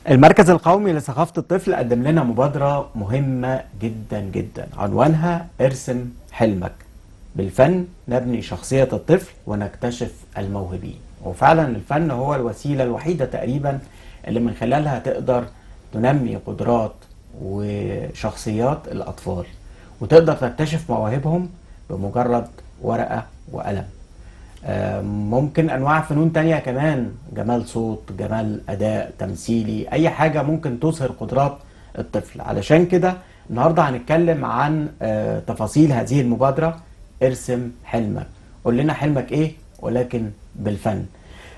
المركز القومي لثقافة الطفل قدم لنا مبادرة مهمة جدا جدا، عنوانها ارسم حلمك. بالفن نبني شخصية الطفل ونكتشف الموهوبين. وفعلا الفن هو الوسيلة الوحيدة تقريبا اللي من خلالها تقدر تنمي قدرات وشخصيات الأطفال، وتقدر تكتشف مواهبهم بمجرد ورقة وقلم. ممكن انواع فنون تانية كمان، جمال صوت، جمال اداء تمثيلي، اي حاجة ممكن تظهر قدرات الطفل. علشان كده النهاردة هنتكلم عن تفاصيل هذه المبادرة ارسم حلمك. قول لنا حلمك ايه ولكن بالفن.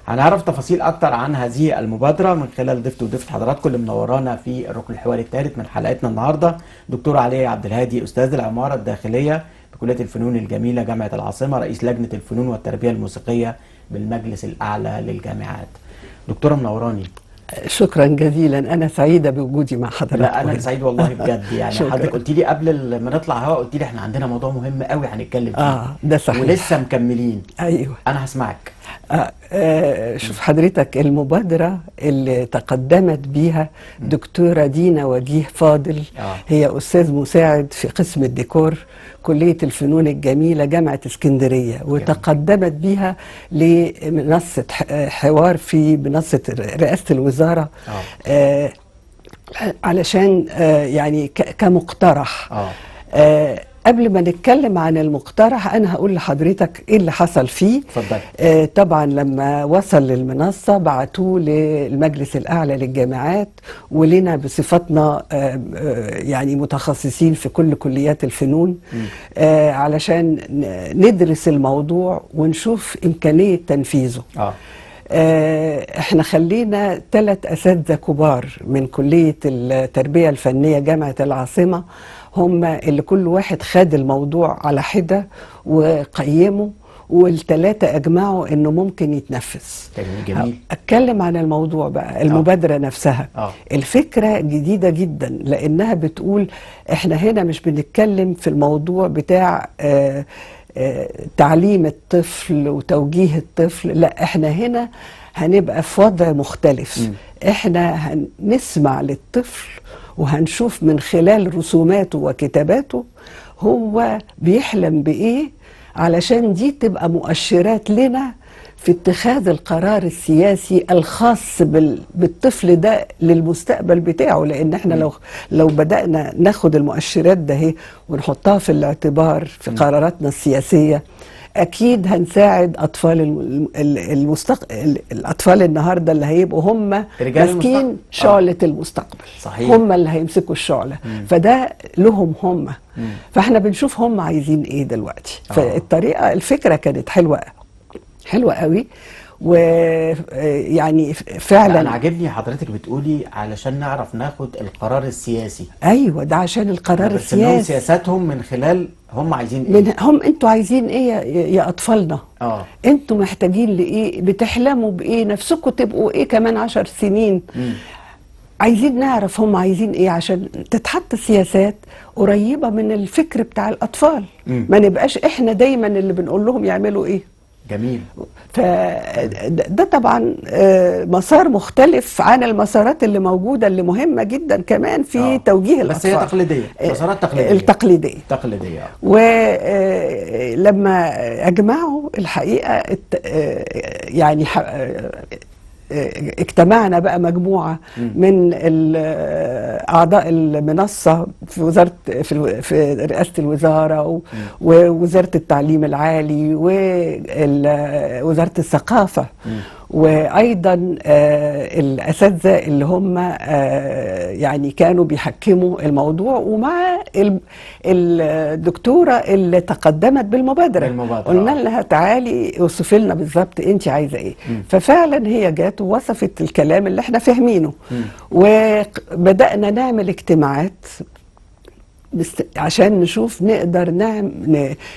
هنعرف تفاصيل اكتر عن هذه المبادرة من خلال ضيفتي وضيفة حضراتكم اللي منورانا في الركن الحواري الثالث من حلقتنا النهاردة، دكتور علي عبد الهادي، استاذ العمارة الداخلية بكلية الفنون الجميلة جامعة العاصمة، رئيس لجنة الفنون والتربية الموسيقية بالمجلس الأعلى للجامعات. دكتورة منوراني. شكرا جزيلا، أنا سعيدة بوجودي مع حضرتك. لا أنا سعيد والله بجد. يعني حضرتك قلت لي قبل ما نطلع هوا، قلت لي احنا عندنا موضوع مهم قوي هنتكلم فيه. ده صحيح. ولسه مكملين. أيوه أنا هسمعك. شوف حضرتك، المبادرة اللي تقدمت بيها دكتورة دينا وجيه فاضل، هي أستاذ مساعد في قسم الديكور كلية الفنون الجميلة جامعة اسكندرية، وتقدمت بيها لمنصة حوار في منصة رئاسة الوزارة علشان يعني كمقترح. قبل ما نتكلم عن المقترح أنا هقول لحضرتك إيه اللي حصل فيه. اتفضل. طبعا لما وصل للمنصة بعتوه للمجلس الأعلى للجامعات ولنا بصفتنا يعني متخصصين في كل كليات الفنون علشان ندرس الموضوع ونشوف إمكانية تنفيذه. احنا خلينا 3 أساتذة كبار من كلية التربية الفنية جامعة العاصمة، هم اللي كل واحد خد الموضوع على حدة وقيمه، وال3 أجمعوا إنه ممكن يتنفذ. جميل. أتكلم عن الموضوع بقى، المبادرة نفسها. الفكرة جديدة جدا، لأنها بتقول إحنا هنا مش بنتكلم في الموضوع بتاع تعليم الطفل وتوجيه الطفل، لا احنا هنا هنبقى في وضع مختلف. احنا هنسمع للطفل وهنشوف من خلال رسوماته وكتاباته هو بيحلم بإيه، علشان دي تبقى مؤشرات لنا في اتخاذ القرار السياسي الخاص بالطفل ده للمستقبل بتاعه. لان احنا لو بدأنا ناخد المؤشرات ده ونحطها في الاعتبار في قراراتنا السياسية، اكيد هنساعد اطفال الاطفال النهارده اللي هيبقوا هم ماسكين شعلة المستقبل. صحيح. هم اللي هيمسكوا الشعلة. فده لهم هم. فاحنا بنشوف هم عايزين ايه دلوقتي. فالطريقة الفكرة كانت حلوة قوي، ويعني فعلا انا عاجبني حضرتك بتقولي علشان نعرف ناخد القرار السياسي. ايوه، ده عشان القرار السياسي. سياساتهم من خلال هم عايزين ايه، انتوا عايزين ايه يا اطفالنا. انتوا محتاجين لايه، بتحلموا بايه، نفسكم تبقوا ايه كمان 10 سنين. عايزين نعرف هم عايزين ايه عشان تتحط سياسات قريبة من الفكر بتاع الاطفال. ما نبقاش احنا دايما اللي بنقول لهم يعملوا ايه. جميل. فده طبعا مسار مختلف عن المسارات اللي موجودة، اللي مهمة جدا كمان في توجيه الأطفال. بس هي تقليدية، مسارات تقليدية. ولما أجمعوا الحقيقة يعني اجتمعنا بقى مجموعة من أعضاء المنصة في وزارة في رئاسة الوزارة ووزارة التعليم العالي ووزارة الثقافة، وأيضا الأساتذة اللي هم يعني كانوا بيحكموا الموضوع، ومع الدكتورة اللي تقدمت بالمبادرة. قلنا لها تعالي اوصفي لنا بالظبط انت عايزة ايه. ففعلا هي جات ووصفت الكلام اللي احنا فاهمينه، وبدأنا نعمل اجتماعات عشان نشوف نقدر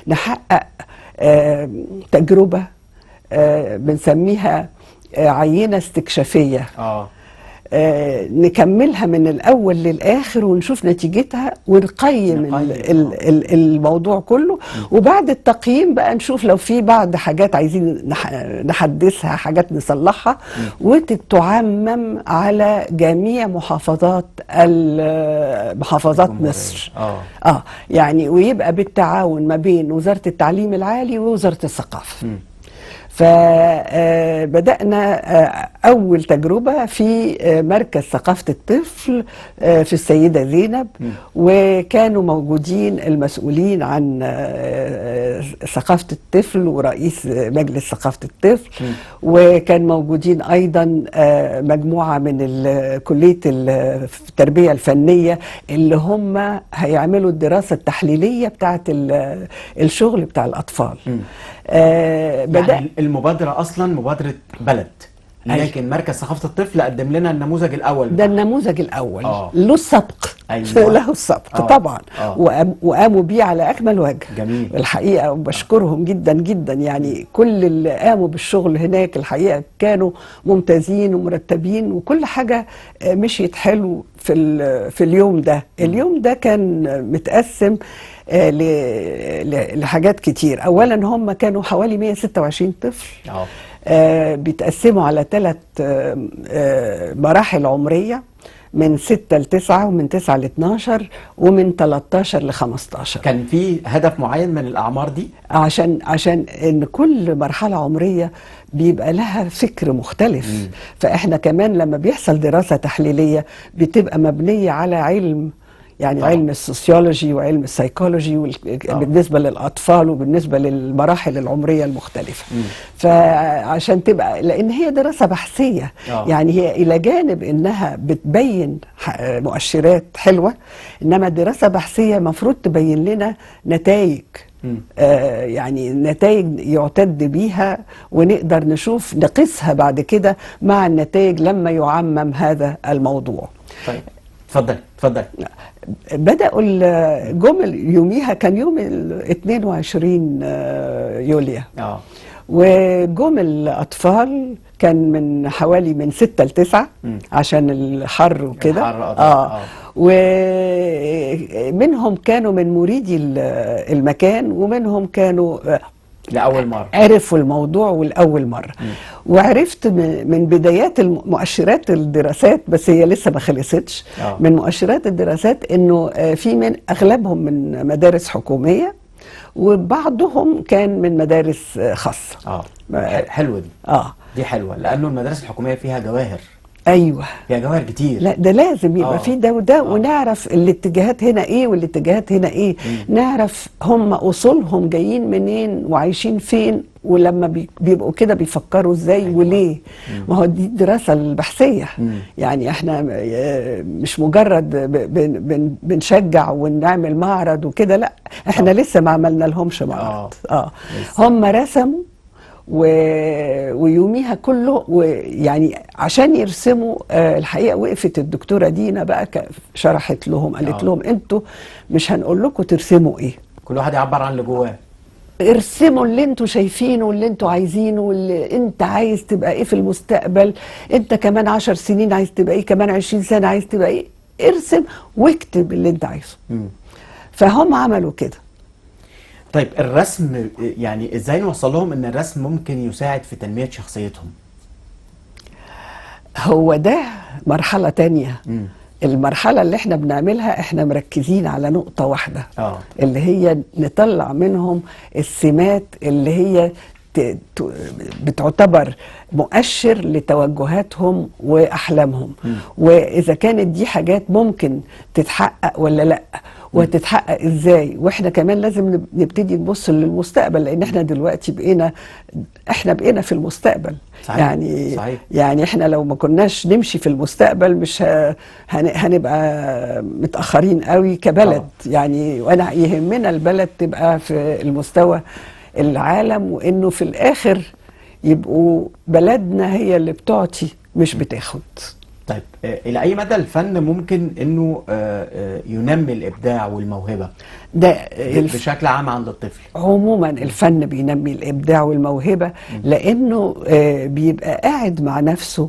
نحقق تجربة بنسميها عينة استكشافية. نكملها من الأول للآخر ونشوف نتيجتها ونقيم الموضوع كله. وبعد التقييم بقى نشوف لو في بعض حاجات عايزين نحدثها، حاجات نصلحها، وتتعمم على جميع محافظات مصر. يعني ويبقى بالتعاون ما بين وزارة التعليم العالي ووزارة الثقافة. فبدأنا أول تجربة في مركز ثقافة الطفل في السيدة زينب، وكانوا موجودين المسؤولين عن ثقافة الطفل ورئيس مجلس ثقافة الطفل، وكان موجودين أيضا مجموعة من كلية التربية الفنية اللي هم هيعملوا الدراسة التحليلية بتاعت الشغل بتاع الأطفال. يعني المبادرة أصلا مبادرة بلد، لكن مركز ثقافة الطفل قدم لنا النموذج الأول. ده النموذج الأول له السبق. له السبق طبعا. وقاموا بيه على أكمل وجه. جميل. الحقيقة وبشكرهم جدا جدا، يعني كل اللي قاموا بالشغل هناك الحقيقة كانوا ممتازين ومرتبين، وكل حاجة مشيت حلو في اليوم ده. اليوم ده كان متقسم لحاجات كتير. أولا هم كانوا حوالي 126 طفل بيتقسموا على 3 مراحل عمرية، من 6 ل 9، ومن 9 ل 12، ومن 13 ل 15. كان في هدف معين من الأعمار دي؟ عشان ان كل مرحلة عمرية بيبقى لها فكر مختلف. فاحنا كمان لما بيحصل دراسة تحليلية بتبقى مبنية على علم، يعني علم السوسيولوجي وعلم السيكولوجي بالنسبة للأطفال وبالنسبة للمراحل العمرية المختلفة. فعشان تبقى، لأن هي دراسة بحثية، يعني هي إلى جانب إنها بتبين مؤشرات حلوة، إنما دراسة بحثية مفروض تبين لنا نتائج، يعني نتائج يعتد بيها ونقدر نشوف نقيسها بعد كده مع النتائج لما يعمم هذا الموضوع. طيب اتفضل. بدأوا الجمل يوميها كان يوم 22 يوليو. وجم الأطفال كان من حوالي من 6 ل 9 عشان الحر وكده. ومنهم كانوا من مريدي المكان، ومنهم كانوا لأول مرة عرفوا الموضوع والأول مرة. وعرفت من بدايات مؤشرات الدراسات، بس هي لسه ما خلصتش، من مؤشرات الدراسات انه في من اغلبهم من مدارس حكومية، وبعضهم كان من مدارس خاصة. حلوة دي. دي حلوة، لأنه المدارس الحكومية فيها جواهر. ايوه فيها جواهر كتير. لا ده لازم يبقى في ده وده. ونعرف الاتجاهات هنا ايه والاتجاهات هنا ايه. نعرف هم اصولهم جايين منين وعايشين فين، ولما بيبقوا كده بيفكروا ازاي وليه. ما هو دي الدراسة البحثية. يعني احنا مش مجرد بنشجع ونعمل معرض وكده، لا احنا لسه ما عملنا لهمش معرض. هم رسموا ويوميها كله، ويعني عشان يرسموا الحقيقة وقفت الدكتورة دينا بقى شرحت لهم، قالت لهم انتوا مش هنقول لكم ترسموا ايه، كل واحد يعبر عن اللي جواه. ارسموا اللي انتوا شايفينه واللي انتوا عايزينه واللي انت عايز تبقى ايه في المستقبل. انت كمان 10 سنين عايز تبقى ايه، كمان 20 سنة عايز تبقى ايه. ارسم واكتب اللي انت عايزه. فهم عملوا كده. طيب الرسم، يعني ازاي نوصل لهم ان الرسم ممكن يساعد في تنمية شخصيتهم؟ هو ده مرحلة تانية. المرحلة اللي احنا بنعملها احنا مركزين على نقطة واحدة، اللي هي نطلع منهم السمات اللي هي بتعتبر مؤشر لتوجهاتهم وأحلامهم. وإذا كانت دي حاجات ممكن تتحقق ولا لأ، وتتحقق ازاي. واحنا كمان لازم نبتدي نبص للمستقبل، لان احنا دلوقتي بقينا في المستقبل. صحيح. يعني احنا لو ما كناش نمشي في المستقبل مش هنبقى متأخرين قوي كبلد. يعني وانا يهمنا البلد تبقى في المستوى العالم، وانه في الاخر يبقوا بلدنا هي اللي بتعطي مش بتاخد. طيب إلى أي مدى الفن ممكن إنه ينمي الإبداع والموهبة ده بشكل عام عند الطفل؟ عموما الفن بينمي الإبداع والموهبة، لأنه بيبقى قاعد مع نفسه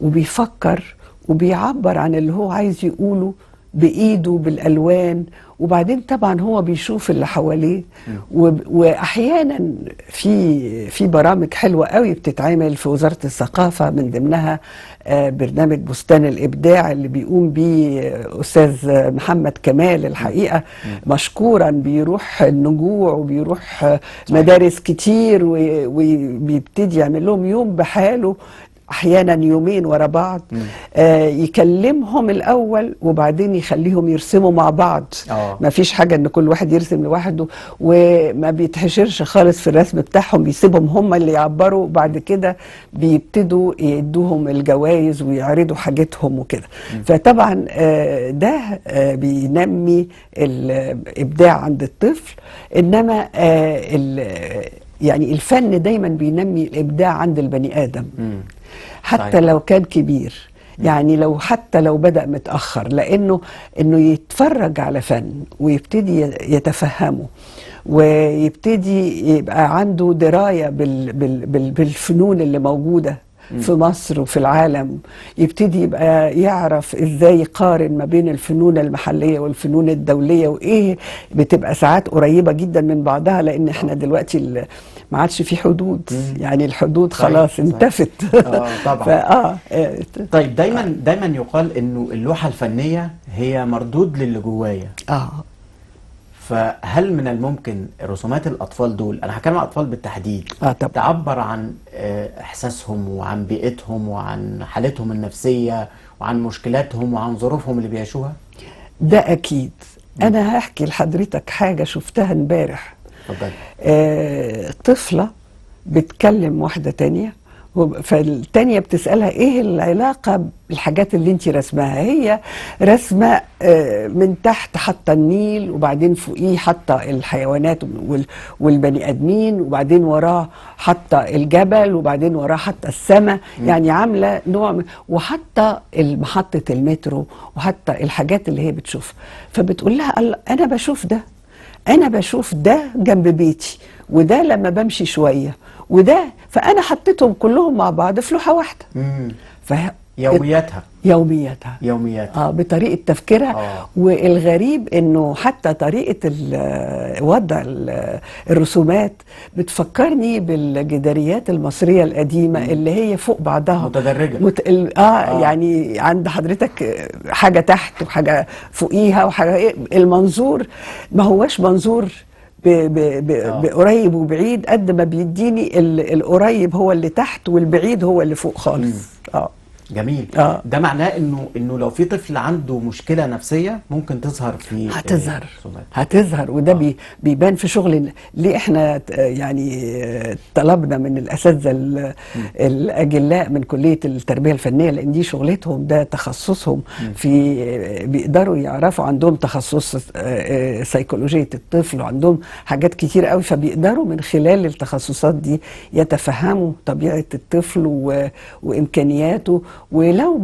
وبيفكر وبيعبر عن اللي هو عايز يقوله بإيده بالألوان. وبعدين طبعا هو بيشوف اللي حواليه، واحيانا في برامج حلوه قوي بتتعمل في وزاره الثقافه، من ضمنها برنامج بستان الابداع اللي بيقوم بيه استاذ محمد كمال الحقيقه مشكورا. بيروح النجوع وبيروح مدارس كتير وبيبتدي يعمل لهم يوم بحاله، احيانا يومين ورا بعض. يكلمهم الاول وبعدين يخليهم يرسموا مع بعض. ما فيش حاجه ان كل واحد يرسم لوحده، وما بيتحشرش خالص في الرسم بتاعهم، بيسيبهم هم اللي يعبروا. بعد كده بيبتدوا يدوهم الجوائز ويعرضوا حاجتهم وكده. فطبعا ده بينمي الابداع عند الطفل. انما يعني الفن دايما بينمي الابداع عند البني ادم، حتى صحيح. لو كان كبير، يعني حتى لو بدأ متأخر، لأنه يتفرج على فن ويبتدي يتفهمه ويبتدي يبقى عنده دراية بالفنون اللي موجودة في مصر وفي العالم. يبتدي يبقى يعرف ازاي يقارن ما بين الفنون المحلية والفنون الدولية، وايه بتبقى ساعات قريبة جدا من بعضها، لان احنا دلوقتي ما عادش في حدود. يعني الحدود خلاص انتفت. طبعا. طيب دايما يقال انه اللوحة الفنية هي مردود للي جوايا. فهل من الممكن رسومات الأطفال دول، أنا هتكلم عن الأطفال بالتحديد، تعبر عن إحساسهم وعن بيئتهم وعن حالتهم النفسية وعن مشكلاتهم وعن ظروفهم اللي بيعيشوها؟ ده أكيد. أنا هحكي لحضرتك حاجة شفتها امبارح. طفلة بتكلم واحدة تانية، فالتانية بتسألها ايه العلاقة بالحاجات اللي انتي رسمها. هي رسمة من تحت حتى النيل، وبعدين فوقيه حتى الحيوانات والبني ادمين، وبعدين وراه حتى الجبل، وبعدين وراه حتى السماء. يعني عاملة نوع وحتى محطة المترو، وحتى الحاجات اللي هي بتشوفها. فبتقول لها انا بشوف ده جنب بيتي، وده لما بمشي شوية، وده، فأنا حطيتهم كلهم مع بعض في لوحة واحدة. يومياتها بطريقة تفكيرها. والغريب انه حتى طريقة وضع الرسومات بتفكرني بالجداريات المصرية القديمة اللي هي فوق بعضها متدرجة. يعني عند حضرتك حاجة تحت وحاجة فوقيها وحاجة المنظور ما هواش منظور بقريب وبعيد، قد ما بيديني القريب هو اللي تحت والبعيد هو اللي فوق خالص. جميل. ده معناه انه لو في طفل عنده مشكله نفسيه ممكن تظهر في هتظهر. وده بيبان في شغل. ليه احنا يعني طلبنا من الاساتذه الاجلاء من كليه التربيه الفنيه، لان دي شغلتهم، ده تخصصهم. بيقدروا يعرفوا، عندهم تخصص سيكولوجيه الطفل، وعندهم حاجات كتير قوي، فبيقدروا من خلال التخصصات دي يتفهموا طبيعه الطفل وامكانياته. ولو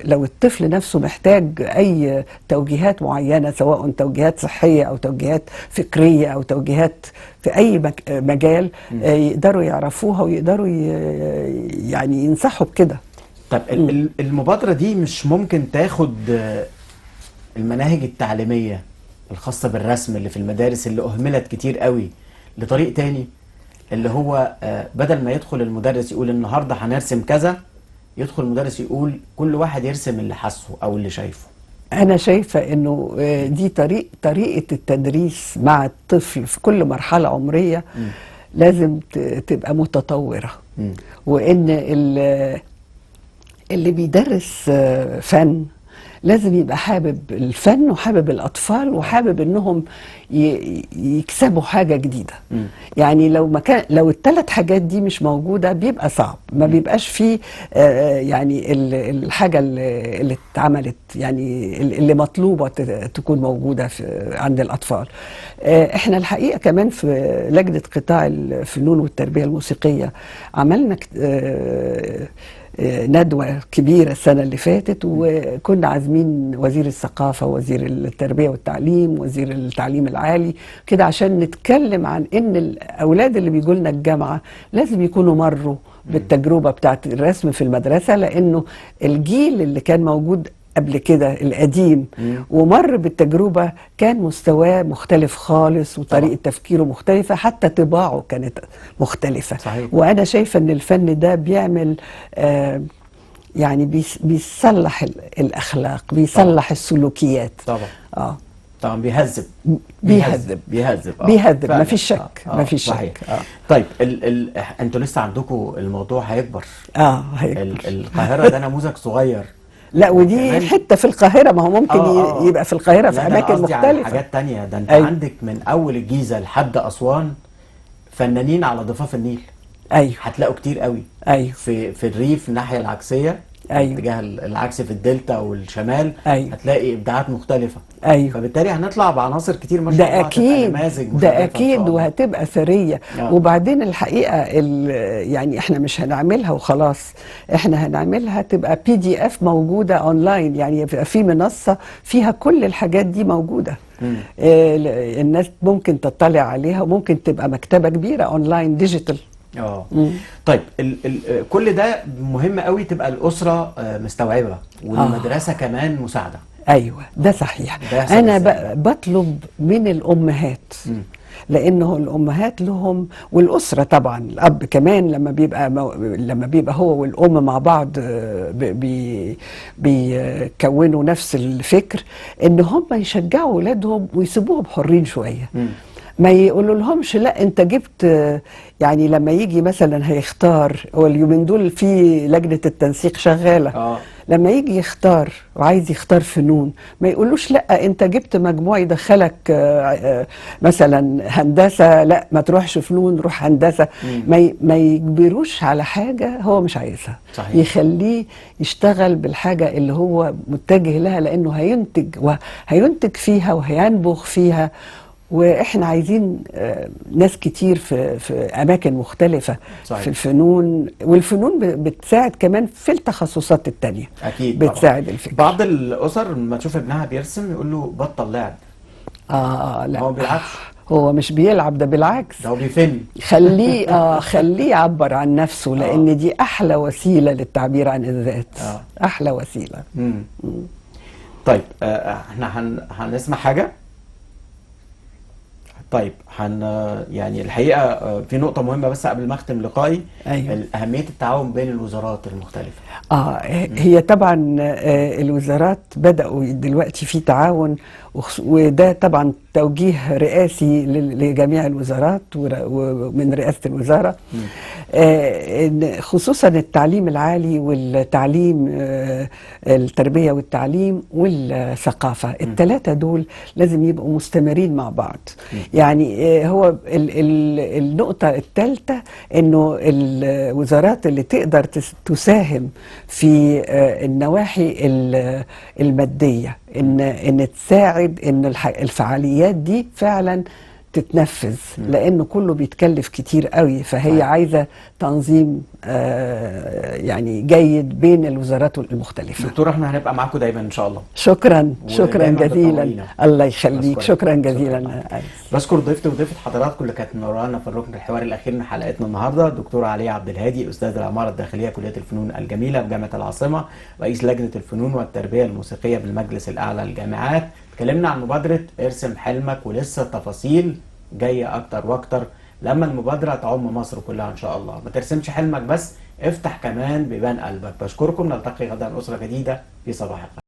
الطفل نفسه محتاج اي توجيهات معينه، سواء توجيهات صحيه او توجيهات فكريه او توجيهات في اي مجال، يقدروا يعرفوها ويقدروا يعني ينصحوا بكده. طب المبادره دي مش ممكن تاخد المناهج التعليميه الخاصه بالرسم اللي في المدارس اللي اهملت كتير قوي لطريق تاني، اللي هو بدل ما يدخل المدرس يقول النهارده هنرسم كذا، يدخل المدرس يقول كل واحد يرسم اللي حاسه او اللي شايفه؟ انا شايفه انه دي طريقه التدريس مع الطفل في كل مرحله عمريه لازم تبقى متطوره. وان اللي بيدرس فن لازم يبقى حابب الفن وحابب الأطفال وحابب إنهم يكسبوا حاجة جديدة. يعني لو الثلاث حاجات دي مش موجودة بيبقى صعب، ما بيبقاش فيه يعني الحاجة اللي اتعملت، يعني اللي مطلوبة تكون موجودة عند الأطفال. احنا الحقيقة كمان في لجنة قطاع الفنون والتربية الموسيقية عملنا ندوة كبيرة السنة اللي فاتت، وكنا عازمين وزير الثقافة ووزير التربية والتعليم ووزير التعليم العالي كده، عشان نتكلم عن ان الاولاد اللي بيجوا لنا الجامعة لازم يكونوا مروا بالتجربة بتاعت الرسم في المدرسة، لانه الجيل اللي كان موجود قبل كده القديم ومر بالتجربة كان مستواه مختلف خالص، وطريقة تفكيره مختلفة، حتى طباعه كانت مختلفة. صحيح. وأنا شايفة أن الفن ده بيعمل يعني بيصلح الأخلاق، بيصلح السلوكيات. طبعا طبعا بيهذب بيهذب ما فيش شك، ما فيش شك. طيب انتوا لسه عندكم الموضوع هيكبر. هيكبر. القاهرة ده نموذج صغير. لا، ودي حتة في القاهرة، ما هو ممكن يبقى في القاهرة في أماكن مختلفة. على حاجات تانية، ده أنت عندك من أول الجيزة لحد أسوان فنانين على ضفاف النيل. هتلاقوا كتير قوي. في الريف الناحية العكسية، الاتجاه العكسي في الدلتا والشمال، هتلاقي إبداعات مختلفة. فبالتالي هنطلع بعناصر كتير ما شاء الله. ده أكيد وهتبقى ثرية. وبعدين الحقيقة يعني احنا مش هنعملها وخلاص، احنا هنعملها تبقى PDF موجودة أونلاين، يعني يبقى في منصة فيها كل الحاجات دي موجودة. الناس ممكن تطلع عليها، وممكن تبقى مكتبة كبيرة أونلاين ديجيتال. طيب كل ده مهم قوي تبقى الأسرة مستوعبة، والمدرسة كمان مساعدة. أيوة، ده صحيح. أنا بطلب من الأمهات، لأنه الأمهات لهم، والأسرة طبعا، الأب كمان لما بيبقى هو والأم مع بعض بيكونوا نفس الفكر، إن هم يشجعوا أولادهم ويسيبوهم حرين شوية. ما يقولوا لهمش لا انت جبت، يعني لما يجي مثلا هيختار، هو اليومين دول في لجنة التنسيق شغالة، لما يجي يختار وعايز يختار فنون، ما يقولوش لا انت جبت مجموع يدخلك مثلا هندسة، لا ما تروحش فنون، روح هندسة. ما يجبروش على حاجة هو مش عايزها. صحيح. يخليه يشتغل بالحاجة اللي هو متجه لها، لانه هينتج فيها وهينبغ فيها. واحنا عايزين ناس كتير في اماكن مختلفة. صحيح. في الفنون، والفنون بتساعد كمان في التخصصات التانية. اكيد بتساعد الفكر. بعض الاسر لما تشوف ابنها بيرسم يقول له بطل لعب. لا، هو بيلعبش، هو مش بيلعب، ده بالعكس، ده هو بيفن. خليه يعبر عن نفسه، لان دي احلى وسيلة للتعبير عن الذات. احلى وسيلة. طيب احنا هنسمع حاجة. طيب يعني الحقيقة في نقطة مهمة بس قبل ما اختم لقائي. أهمية التعاون بين الوزارات المختلفة. هي طبعا الوزارات بدأوا دلوقتي في تعاون، وده طبعا توجيه رئاسي لجميع الوزارات ومن رئاسة الوزارة، خصوصا التعليم العالي والتعليم، التربية والتعليم والثقافة. الثلاثة دول لازم يبقوا مستمرين مع بعض. يعني هو النقطة الثالثة انه الوزارات اللي تقدر تساهم في النواحي المادية، ان تساعد ان الفعاليات دي فعلا تتنفذ، لانه كله بيتكلف كتير قوي، فهي عايزة تنظيم يعني جيد بين الوزارات المختلفة. دكتور، احنا هنبقى معاكم دايما ان شاء الله. شكرا جزيلا. الله يخليك. شكرا جزيلا. بشكر ضيفتي وضيفة حضراتكم اللي كانت منورانا في الركن الحواري الاخير من حلقتنا النهارده، دكتور علي عبد الهادي، استاذ العمارة الداخلية كلية الفنون الجميلة بجامعة العاصمة، رئيس لجنة الفنون والتربية الموسيقية بالمجلس الاعلى للجامعات. اتكلمنا عن مبادرة ارسم حلمك، ولسه التفاصيل جاية اكتر واكتر لما المبادرة تعم مصر كلها ان شاء الله. ما ترسمش حلمك بس، افتح كمان بيبان قلبك. بشكركم، نلتقي غدا أسرة جديدة في صباح الخير.